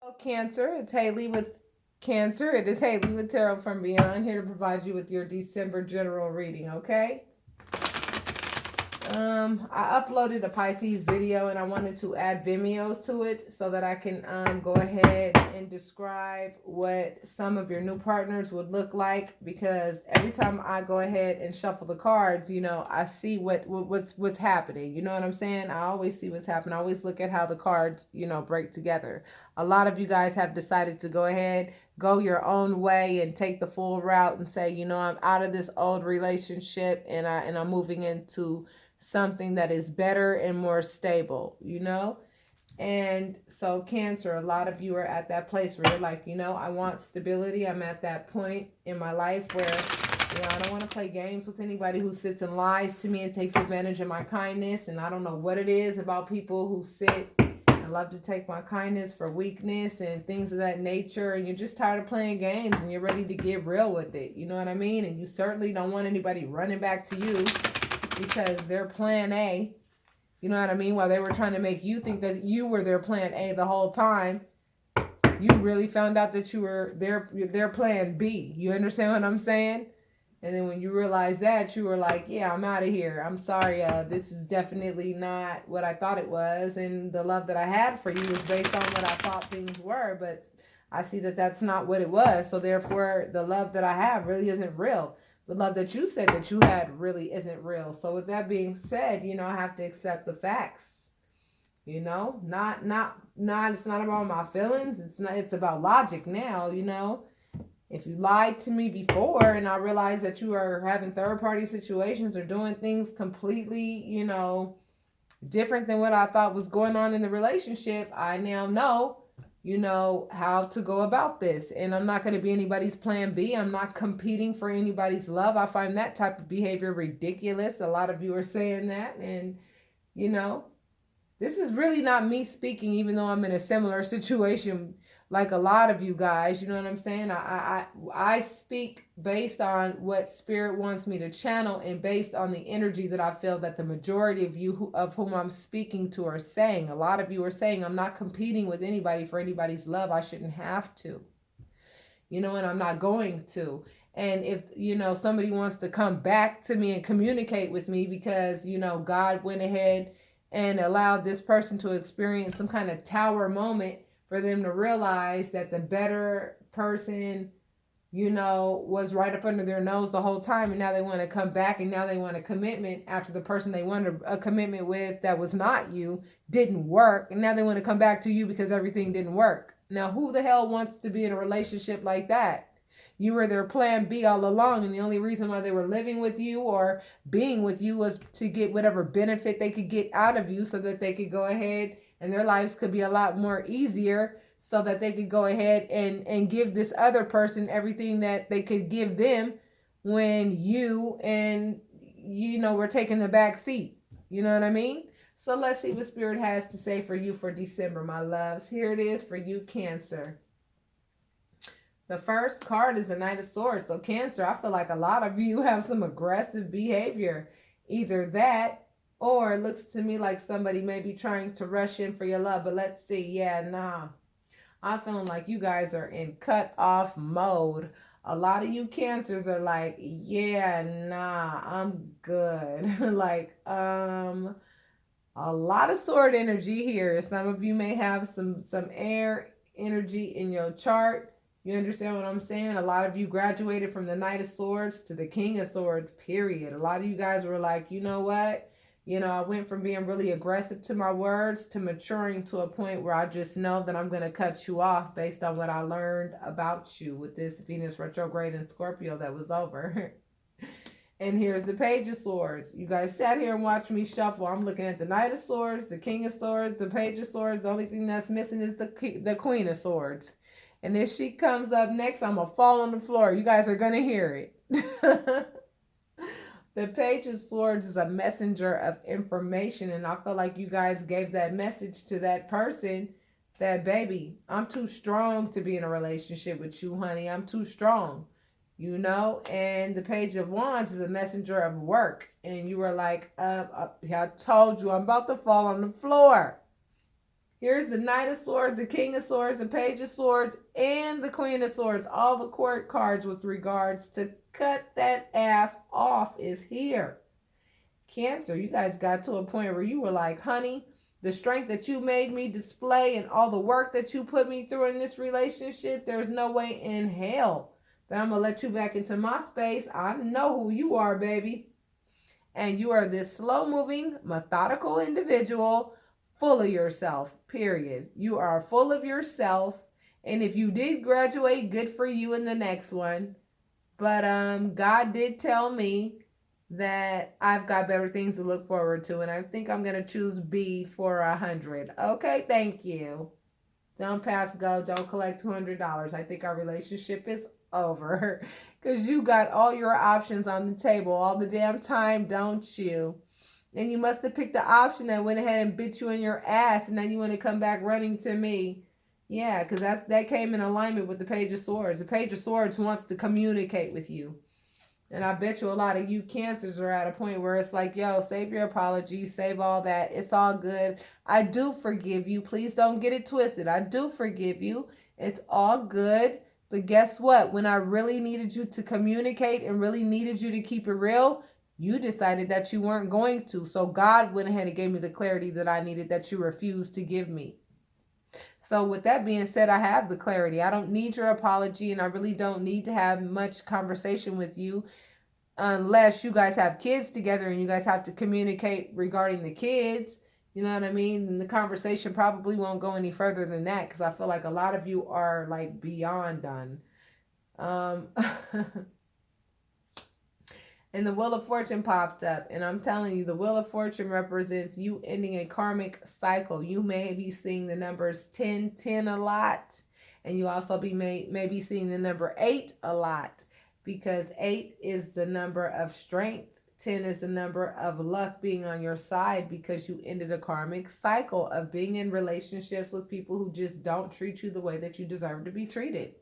Hello, Cancer. It's Haley with Cancer. It is Haley with Tarot from Beyond, here to provide you with your December general reading, okay? I uploaded a Pisces video and I wanted to add Vimeo to it so that I can go ahead and describe what some of your new partners would look like, because every time I go ahead and shuffle the cards, I see what's happening. You know what I'm saying? I always see what's happening. I always look at how the cards, break together. A lot of you guys have decided to go ahead, go your own way and take the full route and say, I'm out of this old relationship and I'm moving into something that is better and more stable, And so Cancer, a lot of you are at that place where you're like, I want stability. I'm at that point in my life where, I don't want to play games with anybody who sits and lies to me and takes advantage of my kindness. And I don't know what it is about people who sit and love to take my kindness for weakness and things of that nature. And you're just tired of playing games and you're ready to get real with it. You know what I mean? And you certainly don't want anybody running back to you because they're plan A. You know what I mean? While they were trying to make you think that you were their plan A the whole time, you really found out that you were their plan B. You understand what I'm saying? And then when you realized that, you were like, yeah, I'm out of here. I'm sorry. This is definitely not what I thought it was. And the love that I had for you was based on what I thought things were. But I see that that's not what it was. So therefore, the love that I have really isn't real. The love that you said that you had really isn't real. So with that being said, I have to accept the facts. Not it's not about my feelings. It's about logic now, If you lied to me before and I realized that you are having third party situations or doing things completely, different than what I thought was going on in the relationship, I now know, how to go about this. And I'm not going to be anybody's plan B. I'm not competing for anybody's love. I find that type of behavior ridiculous. A lot of you are saying that. And, this is really not me speaking, even though I'm in a similar situation like a lot of you guys. You know what I'm saying? I speak based on what Spirit wants me to channel and based on the energy that I feel that the majority of you of whom I'm speaking to are saying. A lot of you are saying, I'm not competing with anybody for anybody's love. I shouldn't have to. And I'm not going to. And if, somebody wants to come back to me and communicate with me because, God went ahead and allowed this person to experience some kind of tower moment for them to realize that the better person, was right up under their nose the whole time. And now they want to come back and now they want a commitment after the person they wanted a commitment with that was not you didn't work. And now they want to come back to you because everything didn't work. Now, who the hell wants to be in a relationship like that? You were their plan B all along, and the only reason why they were living with you or being with you was to get whatever benefit they could get out of you so that they could go ahead and their lives could be a lot more easier so that they could go ahead and give this other person everything that they could give them when you and, were taking the back seat. You know what I mean? So let's see what Spirit has to say for you for December, my loves. Here it is for you, Cancer. The first card is the Knight of Swords. So Cancer, I feel like a lot of you have some aggressive behavior. Either that, or it looks to me like somebody may be trying to rush in for your love. But let's see. Yeah, nah. I'm feeling like you guys are in cut off mode. A lot of you Cancers are like, yeah, nah, I'm good. Like, a lot of sword energy here. Some of you may have some air energy in your chart. You understand what I'm saying? A lot of you graduated from the Knight of Swords to the King of Swords, period. A lot of you guys were like, you know what? I went from being really aggressive to my words to maturing to a point where I just know that I'm going to cut you off based on what I learned about you with this Venus retrograde in Scorpio that was over. And here's the Page of Swords. You guys sat here and watched me shuffle. I'm looking at the Knight of Swords, the King of Swords, the Page of Swords. The only thing that's missing is the Queen of Swords. And if she comes up next, I'm going to fall on the floor. You guys are going to hear it. The Page of Swords is a messenger of information. And I feel like you guys gave that message to that person that, baby, I'm too strong to be in a relationship with you, honey. I'm too strong. And the Page of Wands is a messenger of work. And you were like, I told you I'm about to fall on the floor. Here's the Knight of Swords, the King of Swords, the Page of Swords, and the Queen of Swords. All the court cards with regards to cut that ass off is here. Cancer, you guys got to a point where you were like, honey, the strength that you made me display and all the work that you put me through in this relationship, there's no way in hell that I'm going to let you back into my space. I know who you are, baby. And you are this slow-moving, methodical individual, full of yourself, period. You are full of yourself. And if you did graduate, good for you in the next one. But God did tell me that I've got better things to look forward to. And I think I'm going to choose B for 100. Okay, thank you. Don't pass go. Don't collect $200. I think our relationship is over. Because you got all your options on the table all the damn time, don't you? And you must have picked the option that went ahead and bit you in your ass. And then you want to come back running to me. Yeah, because that came in alignment with the Page of Swords. The Page of Swords wants to communicate with you. And I bet you a lot of you Cancers are at a point where it's like, yo, save your apologies, save all that. It's all good. I do forgive you. Please don't get it twisted. I do forgive you. It's all good. But guess what? When I really needed you to communicate and really needed you to keep it real, you decided that you weren't going to. So God went ahead and gave me the clarity that I needed that you refused to give me. So with that being said, I have the clarity. I don't need your apology, and I really don't need to have much conversation with you unless you guys have kids together and you guys have to communicate regarding the kids. You know what I mean? And the conversation probably won't go any further than that because I feel like a lot of you are like beyond done. And the Wheel of Fortune popped up. And I'm telling you, the Wheel of Fortune represents you ending a karmic cycle. You may be seeing the numbers 10, 10 a lot. And you also may be seeing the number 8 a lot. Because 8 is the number of strength. 10 is the number of luck being on your side because you ended a karmic cycle of being in relationships with people who just don't treat you the way that you deserve to be treated.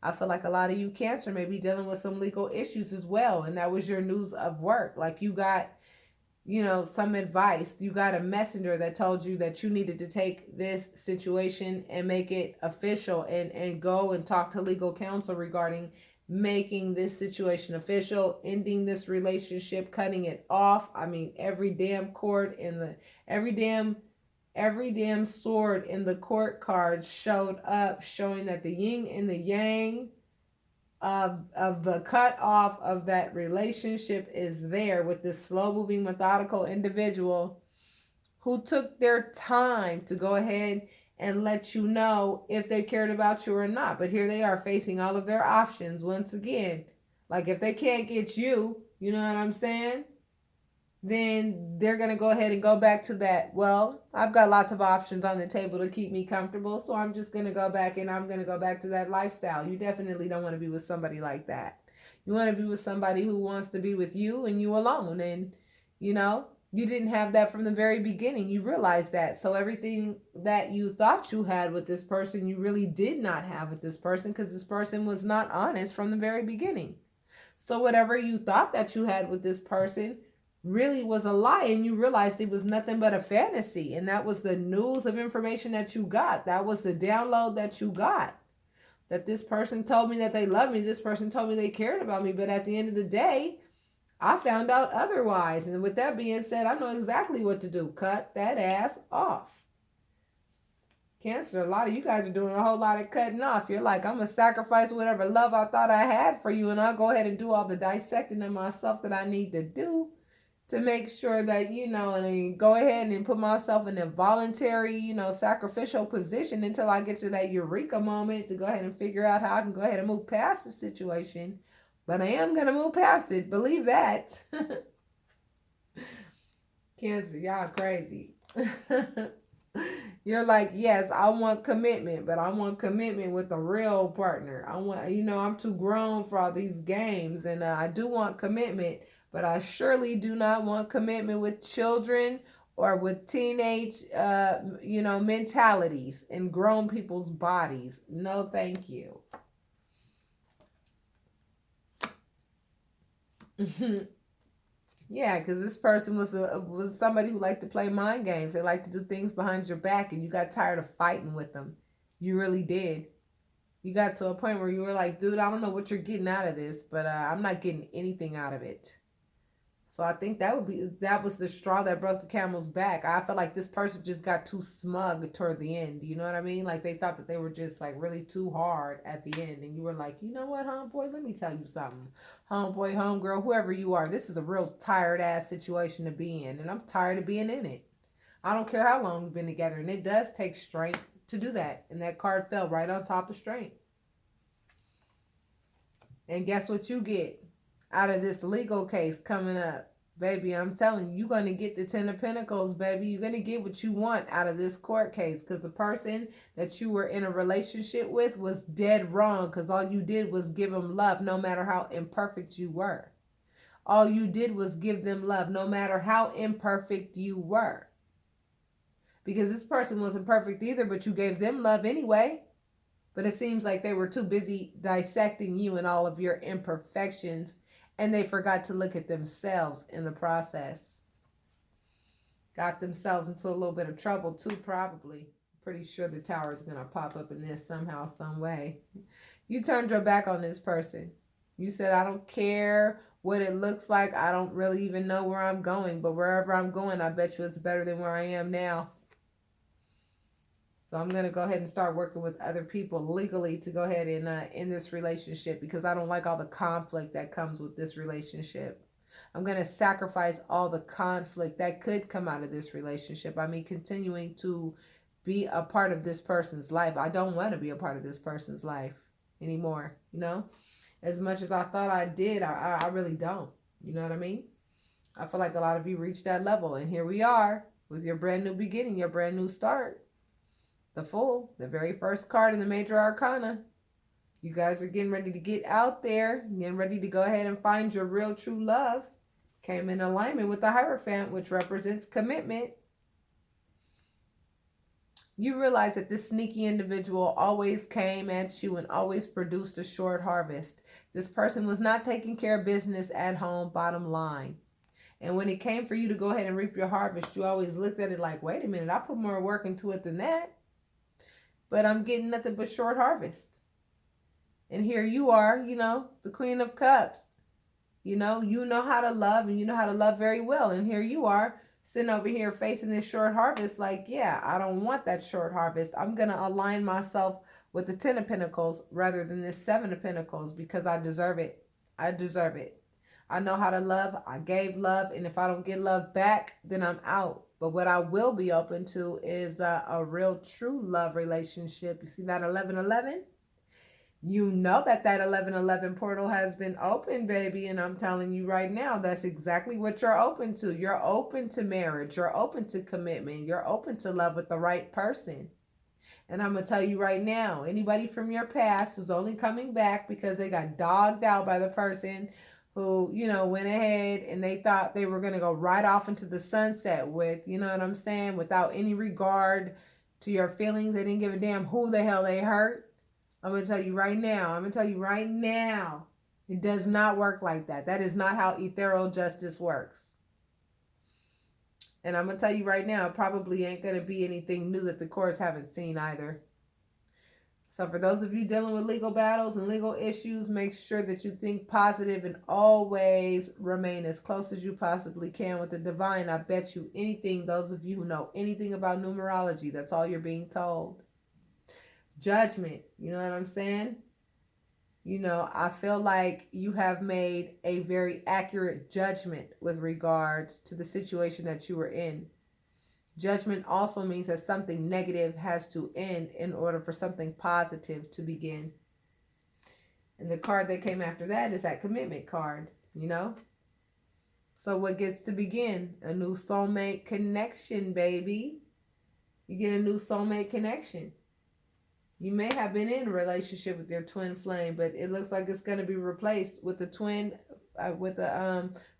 I feel like a lot of you Cancer may be dealing with some legal issues as well. And that was your news of work. Like you got, some advice. You got a messenger that told you that you needed to take this situation and make it official and go and talk to legal counsel regarding making this situation official, ending this relationship, cutting it off. I mean, every damn cord in the, every damn sword in the court card showed up, showing that the yin and the yang of the cut off of that relationship is there with this slow moving, methodical individual who took their time to go ahead and let you know if they cared about you or not. But here they are facing all of their options once again. Like if they can't get you, you know what I'm saying? Then they're going to go ahead and go back to that. Well, I've got lots of options on the table to keep me comfortable. So I'm just going to go back and I'm going to go back to that lifestyle. You definitely don't want to be with somebody like that. You want to be with somebody who wants to be with you and you alone. And, you didn't have that from the very beginning. You realized that. So everything that you thought you had with this person, you really did not have with this person because this person was not honest from the very beginning. So whatever you thought that you had with this person really was a lie, and you realized it was nothing but a fantasy. And that was the news of information that you got. That was the download that you got. That this person told me that they loved me. This person told me they cared about me. But at the end of the day, I found out otherwise. And with that being said, I know exactly what to do. Cut that ass off. Cancer, a lot of you guys are doing a whole lot of cutting off. You're like, I'm going to sacrifice whatever love I thought I had for you. And I'll go ahead and do all the dissecting of myself that I need to do to make sure that, and go ahead and put myself in a voluntary, sacrificial position until I get to that eureka moment to go ahead and figure out how I can go ahead and move past the situation. But I am going to move past it. Believe that. Cancer, y'all crazy. You're like, yes, I want commitment, but I want commitment with a real partner. I want, I'm too grown for all these games, and I do want commitment, but I surely do not want commitment with children or with teenage, mentalities and grown people's bodies. No, thank you. Yeah, because this person was somebody who liked to play mind games. They liked to do things behind your back, and you got tired of fighting with them. You really did. You got to a point where you were like, dude, I don't know what you're getting out of this, but I'm not getting anything out of it. So I think that was the straw that broke the camel's back. I felt like this person just got too smug toward the end. You know what I mean? Like they thought that they were just like really too hard at the end, and you were like, you know what, homeboy? Let me tell you something, homeboy, homegirl, whoever you are. This is a real tired ass situation to be in, and I'm tired of being in it. I don't care how long we've been together, and it does take strength to do that. And that card fell right on top of strength. And guess what you get out of this legal case coming up? Baby, I'm telling you, you're going to get the Ten of Pentacles, baby. You're going to get what you want out of this court case because the person that you were in a relationship with was dead wrong because all you did was give them love no matter how imperfect you were. All you did was give them love no matter how imperfect you were. Because this person wasn't perfect either, but you gave them love anyway. But it seems like they were too busy dissecting you and all of your imperfections, and they forgot to look at themselves in the process. Got themselves into a little bit of trouble too, probably. Pretty sure the tower is going to pop up in this somehow, some way. You turned your back on this person. You said, I don't care what it looks like. I don't really even know where I'm going, but wherever I'm going, I bet you it's better than where I am now. So I'm going to go ahead and start working with other people legally to go ahead and end this relationship because I don't like all the conflict that comes with this relationship. I'm going to sacrifice all the conflict that could come out of this relationship. I mean, continuing to be a part of this person's life. I don't want to be a part of this person's life anymore, you know? As much as I thought I did, I really don't. You know what I mean? I feel like a lot of you reached that level, and here we are with your brand new beginning, your brand new start. The Fool, the very first card in the Major Arcana. You guys are getting ready to get out there, getting ready to go ahead and find your real true love. Came in alignment with the Hierophant, which represents commitment. You realize that this sneaky individual always came at you and always produced a short harvest. This person was not taking care of business at home, bottom line. And when it came for you to go ahead and reap your harvest, you always looked at it like, wait a minute, I put more work into it than that. But I'm getting nothing but short harvest. And here you are, you know, the Queen of Cups. You know how to love, and you know how to love very well. And here you are sitting over here facing this short harvest like, yeah, I don't want that short harvest. I'm going to align myself with the Ten of Pentacles rather than this Seven of Pentacles because I deserve it. I deserve it. I know how to love. I gave love. And if I don't get love back, then I'm out. But what I will be open to is a real true love relationship. You see that 1111? You know that 1111 portal has been opened, baby. And I'm telling you right now, that's exactly what you're open to. You're open to marriage. You're open to commitment. You're open to love with the right person. And I'm going to tell you right now, anybody from your past who's only coming back because they got dogged out by the person who, you know, went ahead and they thought they were going to go right off into the sunset with, you know what I'm saying, without any regard to your feelings. They didn't give a damn who the hell they hurt. I'm going to tell you right now, it does not work like that. That is not how ethereal justice works. And I'm going to tell you right now, it probably ain't going to be anything new that the courts haven't seen either. So for those of you dealing with legal battles and legal issues, make sure that you think positive and always remain as close as you possibly can with the divine. I bet you anything, those of you who know anything about numerology, that's all you're being told. Judgment, you know what I'm saying? You know, I feel like you have made a very accurate judgment with regards to the situation that you were in. Judgment also means that something negative has to end in order for something positive to begin. And the card that came after that is that commitment card, you know? So what gets to begin? A new soulmate connection, baby. You get a new soulmate connection. You may have been in a relationship with your twin flame, but it looks like it's going to be replaced with the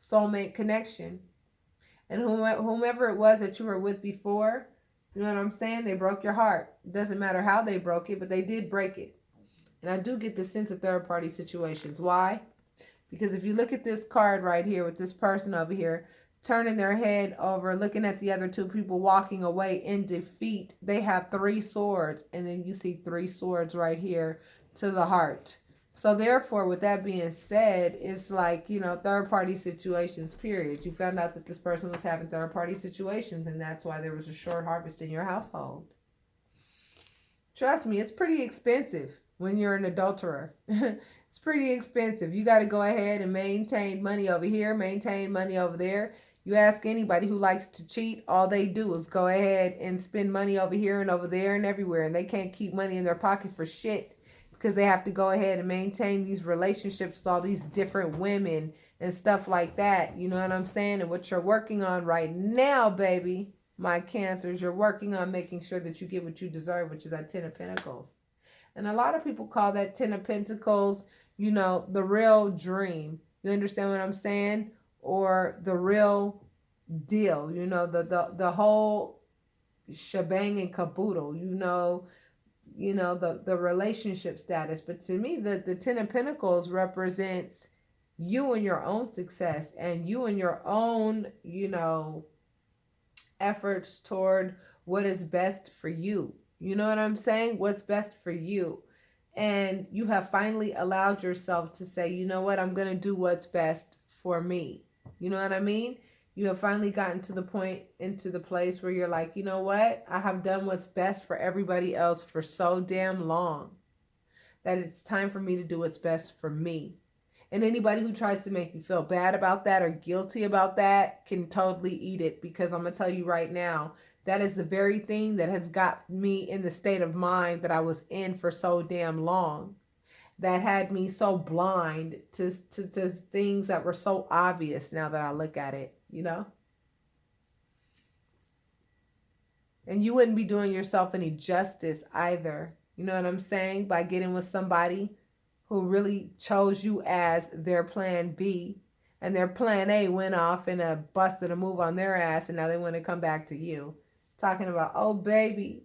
soulmate connection. And whomever it was that you were with before, you know what I'm saying? They broke your heart. It doesn't matter how they broke it, but they did break it. And I do get the sense of third party situations. Why? Because if you look at this card right here with this person over here, turning their head over, looking at the other two people walking away in defeat, they have 3 swords. And then you see 3 swords right here to the heart. So therefore, with that being said, it's like, you know, third party situations, period. You found out that this person was having third party situations, and that's why there was a short harvest in your household. Trust me, it's pretty expensive when you're an adulterer. It's pretty expensive. You got to go ahead and maintain money over here, maintain money over there. You ask anybody who likes to cheat, all they do is go ahead and spend money over here and over there and everywhere, and they can't keep money in their pocket for shit because they have to go ahead and maintain these relationships with all these different women and stuff like that. You know what I'm saying? And what you're working on right now, baby, my Cancers, you're working on making sure that you get what you deserve, which is that 10 of Pentacles. And a lot of people call that 10 of Pentacles, you know, the real dream. You understand what I'm saying? Or the real deal, you know, the whole shebang and caboodle, you know, the relationship status. But to me, the 10 of Pentacles represents you and your own success and you and your own, you know, efforts toward what is best for you. You know what I'm saying? What's best for you. And you have finally allowed yourself to say, you know what, I'm going to do what's best for me. You know what I mean? You have finally gotten to the point, into the place where you're like, you know what? I have done what's best for everybody else for so damn long that it's time for me to do what's best for me. And anybody who tries to make you feel bad about that or guilty about that can totally eat it, because I'm going to tell you right now, that is the very thing that has got me in the state of mind that I was in for so damn long. That had me so blind to things that were so obvious now that I look at it, you know? And you wouldn't be doing yourself any justice either. You know what I'm saying? By getting with somebody who really chose you as their plan B, and their plan A went off and busted a move on their ass, and now they want to come back to you. Talking about, oh, baby,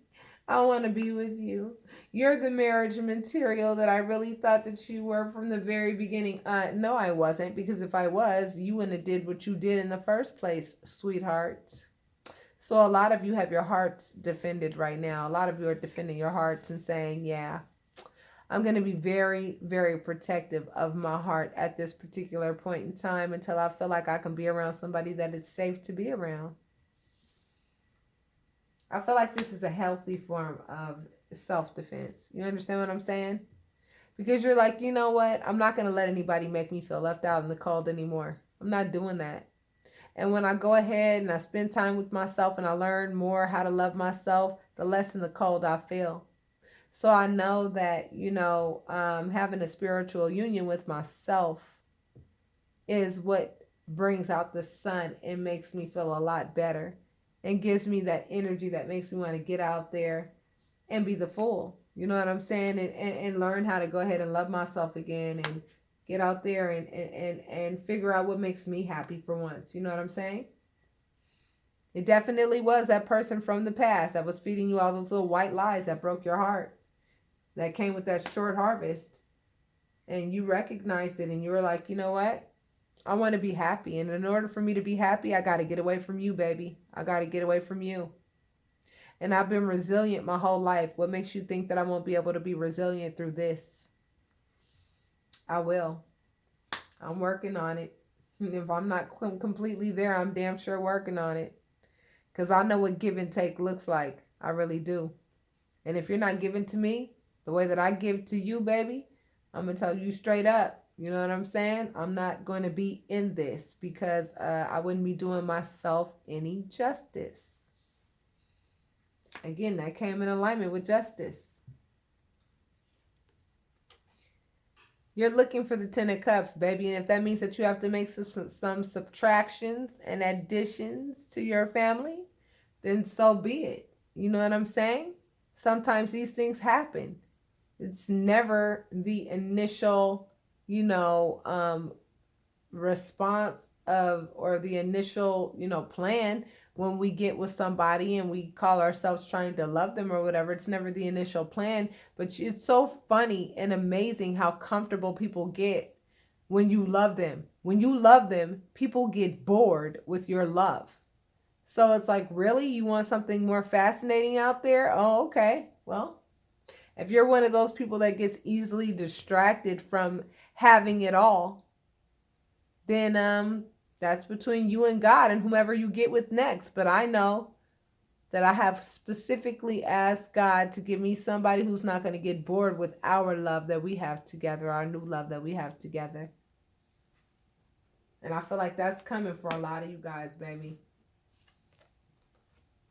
I want to be with you. You're the marriage material that I really thought that you were from the very beginning. No, I wasn't, because if I was, you wouldn't have did what you did in the first place, sweetheart. So a lot of you have your hearts defended right now. A lot of you are defending your hearts and saying, yeah, I'm going to be very, very protective of my heart at this particular point in time until I feel like I can be around somebody that is safe to be around. I feel like this is a healthy form of self-defense. You understand what I'm saying? Because you're like, you know what? I'm not going to let anybody make me feel left out in the cold anymore. I'm not doing that. And when I go ahead and I spend time with myself and I learn more how to love myself, the less in the cold I feel. So I know that, you know, having a spiritual union with myself is what brings out the sun and makes me feel a lot better and gives me that energy that makes me want to get out there and be the fool. You know what I'm saying? And learn how to go ahead and love myself again and get out there and figure out what makes me happy for once. You know what I'm saying? It definitely was that person from the past that was feeding you all those little white lies that broke your heart, that came with that short harvest. And you recognized it and you were like, you know what? I want to be happy. And in order for me to be happy, I got to get away from you, baby. I got to get away from you. And I've been resilient my whole life. What makes you think that I won't be able to be resilient through this? I will. I'm working on it. If I'm not completely there, I'm damn sure working on it. Because I know what give and take looks like. I really do. And if you're not giving to me the way that I give to you, baby, I'm going to tell you straight up. You know what I'm saying? I'm not going to be in this because I wouldn't be doing myself any justice. Again, that came in alignment with justice. You're looking for the 10 of Cups, baby. And if that means that you have to make some subtractions and additions to your family, then so be it. You know what I'm saying? Sometimes these things happen. It's never the initial, you know, response of, or the initial, you know, plan when we get with somebody and we call ourselves trying to love them or whatever. It's never the initial plan, but it's so funny and amazing how comfortable people get when you love them. When you love them, people get bored with your love. So it's like, really? You want something more fascinating out there? Oh, okay. Well, if you're one of those people that gets easily distracted from having it all, then that's between you and God and whomever you get with next. But I know that I have specifically asked God to give me somebody who's not going to get bored with our love that we have together, our new love that we have together. And I feel like that's coming for a lot of you guys, baby.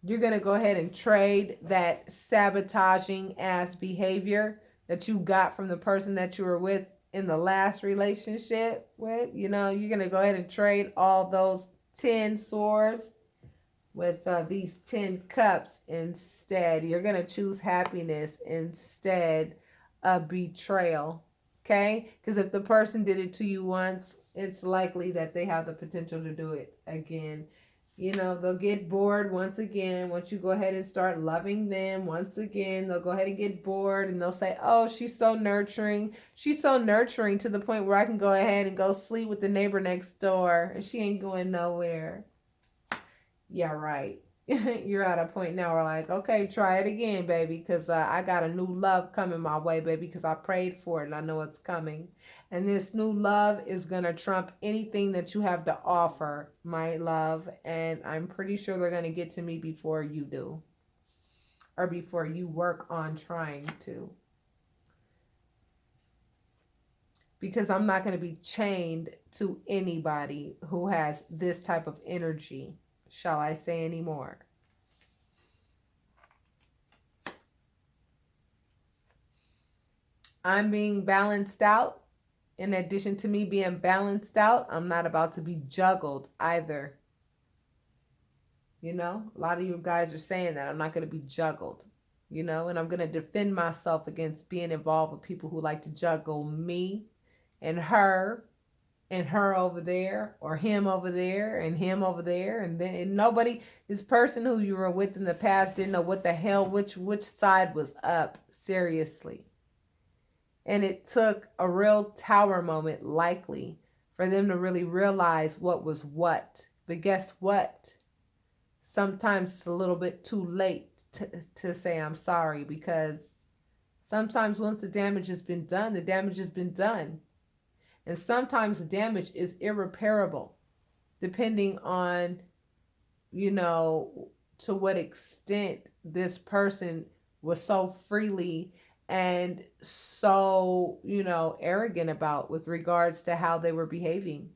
You're going to go ahead and trade that sabotaging ass behavior that you got from the person that you were with in the last relationship with. You know, you're going to go ahead and trade all those 10 swords with these 10 cups instead. You're going to choose happiness instead of betrayal. Okay? Because if the person did it to you once, it's likely that they have the potential to do it again. You know, they'll get bored once again. Once you go ahead and start loving them once again, they'll go ahead and get bored and they'll say, oh, she's so nurturing. She's so nurturing to the point where I can go ahead and go sleep with the neighbor next door and she ain't going nowhere. Yeah, right. You're at a point now where like, okay, try it again, baby, because I got a new love coming my way, baby, because I prayed for it and I know it's coming. And this new love is going to trump anything that you have to offer, my love. And I'm pretty sure they're going to get to me before you do. Or before you work on trying to. Because I'm not going to be chained to anybody who has this type of energy. Shall I say any more? I'm being balanced out. In addition to me being balanced out, I'm not about to be juggled either. You know, a lot of you guys are saying that I'm not going to be juggled, you know, and I'm going to defend myself against being involved with people who like to juggle me and her over there, or him over there, and him over there, and then nobody, this person who you were with in the past didn't know what the hell, which side was up, seriously. And it took a real tower moment, likely, for them to really realize what was what. But guess what? Sometimes it's a little bit too late to say I'm sorry, because sometimes once the damage has been done, the damage has been done. And sometimes the damage is irreparable, depending on, you know, to what extent this person was so freely and so, you know, arrogant about with regards to how they were behaving.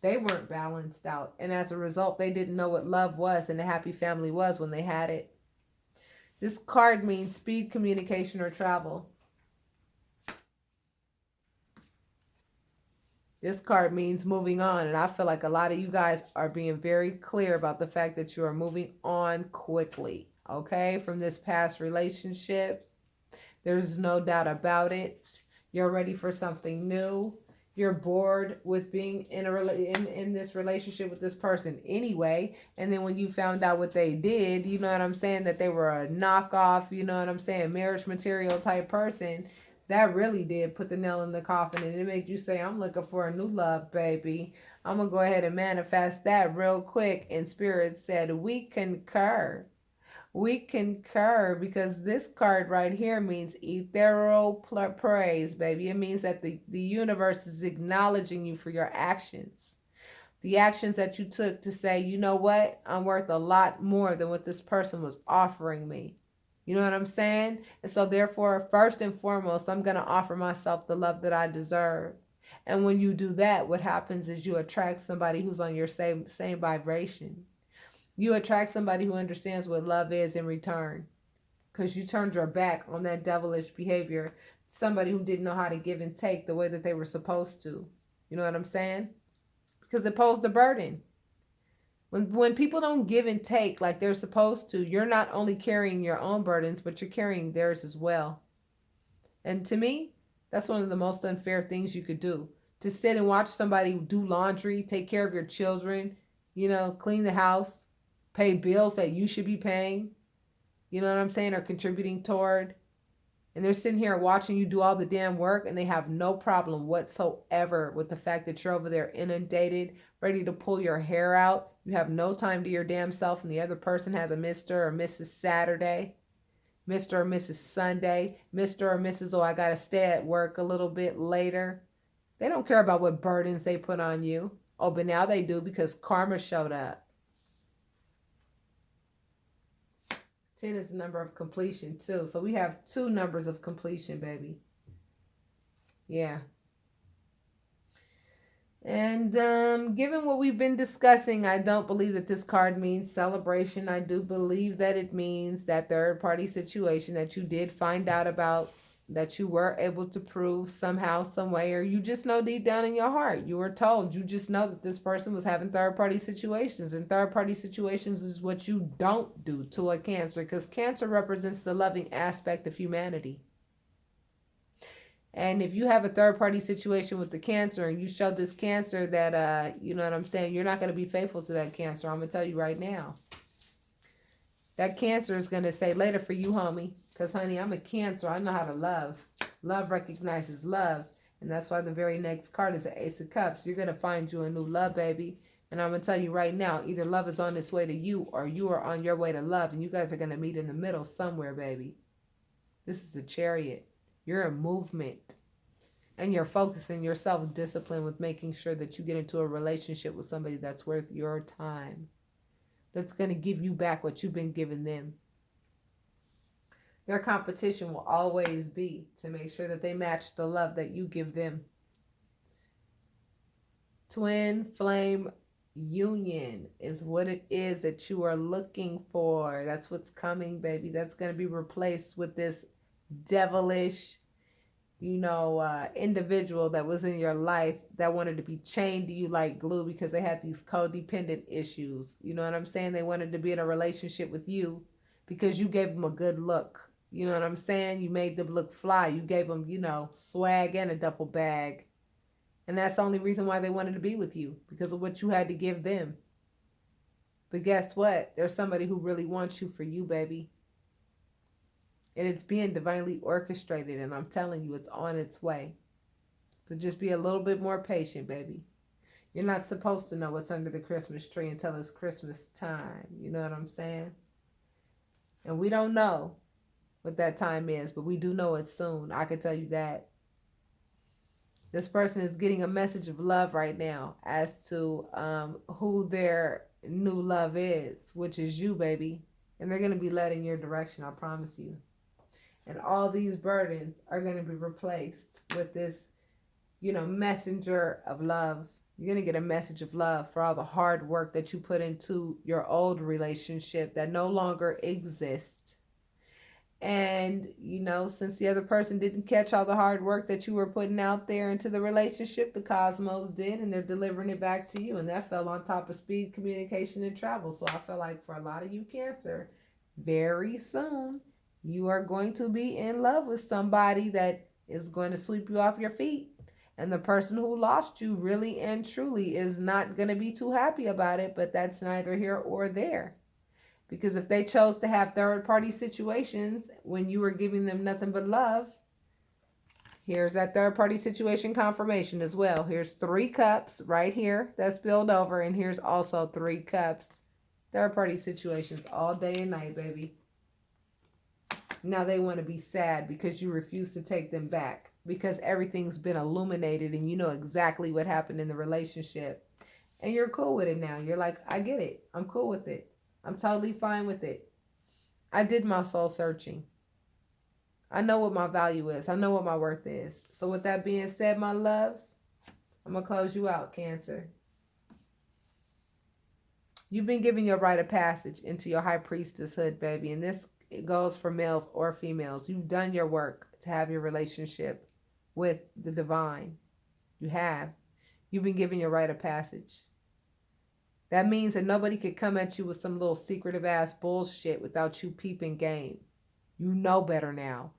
They weren't balanced out. And as a result, they didn't know what love was and a happy family was when they had it. This card means speed, communication, or travel. This card means moving on, and I feel like a lot of you guys are being very clear about the fact that you are moving on quickly, okay, from this past relationship. There's no doubt about it. You're ready for something new. You're bored with being in this relationship with this person anyway, and then when you found out what they did, you know what I'm saying, that they were a knockoff, you know what I'm saying, marriage material type person, that really did put the nail in the coffin, and it made you say, I'm looking for a new love, baby. I'm going to go ahead and manifest that real quick. And Spirit said, we concur. We concur, because this card right here means ethereal praise, baby. It means that the universe is acknowledging you for your actions. The actions that you took to say, you know what? I'm worth a lot more than what this person was offering me. You know what I'm saying? And so therefore, first and foremost, I'm going to offer myself the love that I deserve. And when you do that, what happens is you attract somebody who's on your same vibration. You attract somebody who understands what love is in return, because you turned your back on that devilish behavior. Somebody who didn't know how to give and take the way that they were supposed to. You know what I'm saying? Because it posed a burden. When people don't give and take like they're supposed to, you're not only carrying your own burdens, but you're carrying theirs as well. And to me, that's one of the most unfair things you could do. To sit and watch somebody do laundry, take care of your children, you know, clean the house, pay bills that you should be paying, you know what I'm saying, or contributing toward. And they're sitting here watching you do all the damn work, and they have no problem whatsoever with the fact that you're over there inundated, ready to pull your hair out. You have no time to your damn self, and the other person has a Mr. or Mrs. Saturday, Mr. or Mrs. Sunday, Mr. or Mrs. Oh, I got to stay at work a little bit later. They don't care about what burdens they put on you. Oh, but now they do because karma showed up. 10 is the number of completion too. So we have 2 numbers of completion, baby. Yeah. And given what we've been discussing, I don't believe that this card means celebration. I do believe that it means that third party situation that you did find out about, that you were able to prove somehow, some way, or you just know deep down in your heart, you were told, you just know that this person was having third party situations, and third party situations is what you don't do to a Cancer, because Cancer represents the loving aspect of humanity. And if you have a third party situation with the Cancer and you show this Cancer that, you know what I'm saying, you're not going to be faithful to that Cancer. I'm going to tell you right now. That Cancer is going to say later for you, homie. Because, honey, I'm a Cancer. I know how to love. Love recognizes love. And that's why the very next card is the Ace of Cups. You're going to find you a new love, baby. And I'm going to tell you right now, either love is on its way to you or you are on your way to love. And you guys are going to meet in the middle somewhere, baby. This is a Chariot. You're a movement. And you're focusing your self-discipline with making sure that you get into a relationship with somebody that's worth your time. That's going to give you back what you've been giving them. Their competition will always be to make sure that they match the love that you give them. Twin flame union is what it is that you are looking for. That's what's coming, baby. That's going to be replaced with this devilish, individual that was in your life that wanted to be chained to you like glue because they had these codependent issues. You know what I'm saying? They wanted to be in a relationship with you because you gave them a good look. You know what I'm saying? You made them look fly. You gave them, swag and a duffel bag. And that's the only reason why they wanted to be with you, because of what you had to give them. But guess what? There's somebody who really wants you for you, baby. And it's being divinely orchestrated, and I'm telling you, it's on its way. So just be a little bit more patient, baby. You're not supposed to know what's under the Christmas tree until it's Christmas time. You know what I'm saying? And we don't know what that time is, but we do know it's soon. I can tell you that. This person is getting a message of love right now as to who their new love is, which is you, baby. And they're going to be led in your direction, I promise you. And all these burdens are going to be replaced with this, messenger of love. You're going to get a message of love for all the hard work that you put into your old relationship that no longer exists. And, since the other person didn't catch all the hard work that you were putting out there into the relationship, the cosmos did, and they're delivering it back to you. And that fell on top of speed, communication, and travel. So I feel like for a lot of you Cancer, very soon, you are going to be in love with somebody that is going to sweep you off your feet. And the person who lost you really and truly is not going to be too happy about it, but that's neither here or there. Because if they chose to have third-party situations when you were giving them nothing but love, here's that third-party situation confirmation as well. Here's 3 cups right here that spilled over, and here's also 3 cups. Third-party situations all day and night, baby. Now they want to be sad because you refuse to take them back, because everything's been illuminated and you know exactly what happened in the relationship. And you're cool with it now. You're like, I get it. I'm cool with it. I'm totally fine with it. I did my soul searching. I know what my value is. I know what my worth is. So with that being said, my loves, I'm going to close you out, Cancer. You've been given your rite of passage into your high priestesshood, baby. And this goes for males or females. You've done your work to have your relationship with the divine. You have. You've been given your rite of passage. That means that nobody could come at you with some little secretive ass bullshit without you peeping game. You know better now.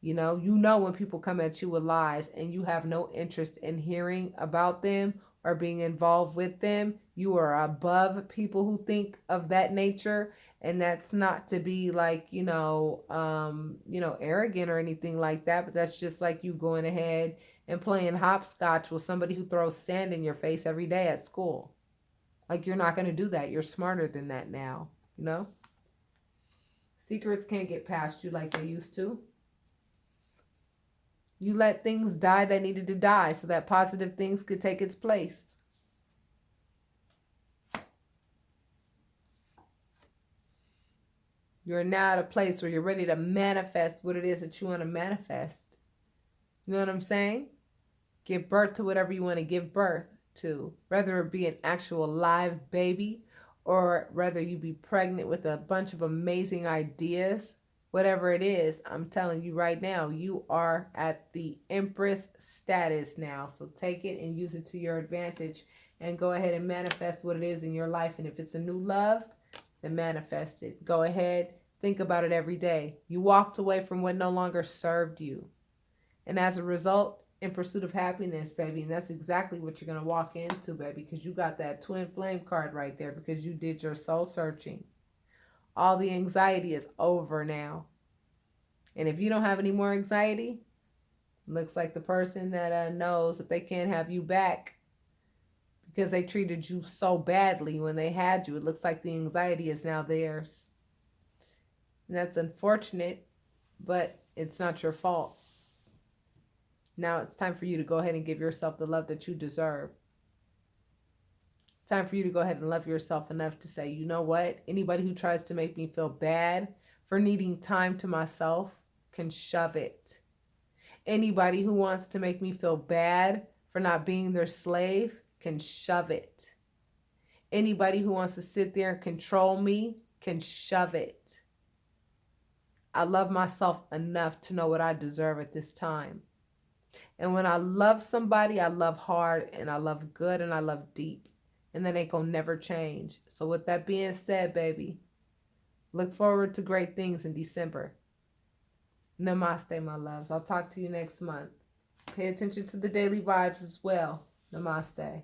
You know when people come at you with lies and you have no interest in hearing about them or being involved with them. You are above people who think of that nature, And that's not to be like, arrogant or anything like that, but that's just like you going ahead and playing hopscotch with somebody who throws sand in your face every day at school. Like, you're not going to do that. You're smarter than that now, you know? Secrets can't get past you like they used to. You let things die that needed to die so that positive things could take its place. You're now at a place where you're ready to manifest what it is that you want to manifest. You know what I'm saying? Give birth to whatever you want to give birth to, whether it be an actual live baby or whether you be pregnant with a bunch of amazing ideas. Whatever it is, I'm telling you right now, you are at the Empress status now. So take it and use it to your advantage and go ahead and manifest what it is in your life. And if it's a new love, then manifest it. Go ahead, think about it every day. You walked away from what no longer served you. And as a result, in pursuit of happiness, baby. And that's exactly what you're going to walk into, baby, because you got that twin flame card right there because you did your soul searching. All the anxiety is over now. And if you don't have any more anxiety, looks like the person that knows that they can't have you back because they treated you so badly when they had you. It looks like the anxiety is now theirs. And that's unfortunate, but it's not your fault. Now it's time for you to go ahead and give yourself the love that you deserve. It's time for you to go ahead and love yourself enough to say, you know what? Anybody who tries to make me feel bad for needing time to myself can shove it. Anybody who wants to make me feel bad for not being their slave can shove it. Anybody who wants to sit there and control me can shove it. I love myself enough to know what I deserve at this time. And when I love somebody, I love hard and I love good and I love deep. And that ain't gonna never change. So with that being said, baby, look forward to great things in December. Namaste, my loves. I'll talk to you next month. Pay attention to the daily vibes as well. Namaste.